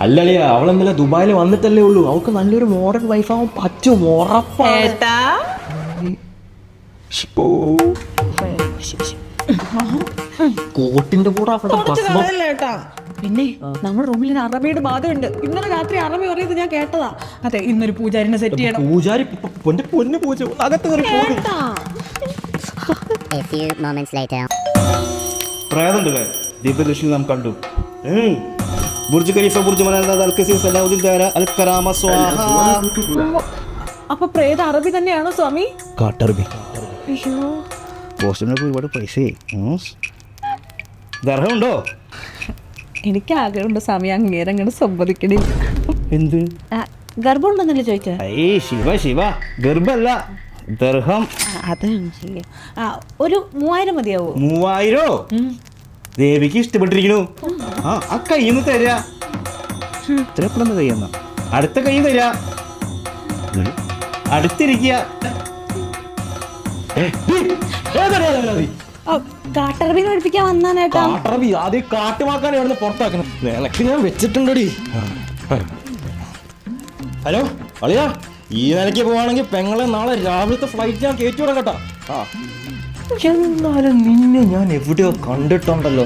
അല്ലളിയാ, അവളെന്നല്ല ദുബായിൽ വന്നിട്ടല്ലേ ഉള്ളൂ. അവൾക്ക് നല്ലൊരു മോഡേൺ വൈഫാവാൻ പറ്റും, ഉറപ്പാണ്. കോട്ടിന്റെ കൂടെ അവിടെ ഭസ്മം. പിന്നെ നമ്മുടെ റൂമിൽ അറബിയുടെ ബാധയുണ്ട്. ഇന്നലെ രാത്രി അറബി പറയുന്നത് ഞാൻ കേട്ടതാ. അതെ, ഇന്നൊരു പൂജാരിനെ സെറ്റ് ചെയ്യണം. പൂജാരി പൊന്നു പൂജ അകത്ത് കയറി പോകും. A few moments later. പ്രേതമുണ്ട് ദിവ്യദൃഷ്ടി നാം കണ്ടു. ബുർജ് ഖലീഫ, ബുർജ് മനാൽ, അൽ ഖസീർ, സലാഹുദ്ദീൻ ദാര, അൽ കറാമ, സ്വാഹ. അപ്പൊ പ്രേത അറബി തന്നെയാണോ സ്വാമി? കാട്ടറബി. പോസ്റ്റിനൊക്കെ ഒരുപാട് പൈസയായി. ദർഹമുണ്ടോ? എനിക്ക് ആഗ്രഹമുണ്ട് സ്വാമി, അങ്ങേരങ്ങനെ സമ്മതിക്കണില്ല. എന്ത് ഗർഭമുണ്ടെന്നല്ലേ ചോദിച്ചത്? ശിവ ശിവ, ഗർഭല്ല, ദർഹം. അതാണ്. ഒരു 3000 മതിയാവോ? 3000? ദേവിക്ക് ഇഷ്ടപ്പെട്ടിരിക്കണു. ആ കയ്യൊന്ന് തരാ. ഇത്ര എപ്പോഴൊന്ന് കയ്യെന്ന അടുത്ത കൈ തരാ. അടുത്തിരിക്കുക. കാട്ടറബിനെ പഠിപ്പിക്കാൻ വന്നാനേട്ടാ. കാട്ടറബി ആദ്യം കാട്ടുമാക്കാനെ അവിടെ പുറത്താക്കണം. നിനക്ക് ഞാൻ വെച്ചിട്ടുണ്ടടി. ഹലോ അളിയാ, ഈ നിലയ്ക്ക് പോവാണെങ്കിൽ പെങ്ങളെ നാളെ രാവിലത്തെ ഫ്ലൈറ്റ് ഞാൻ കയറ്റി വിടാം കേട്ടാ. എന്നാലും നിന്നെ ഞാൻ എവിടെയോ കണ്ടിട്ടുണ്ടല്ലോ.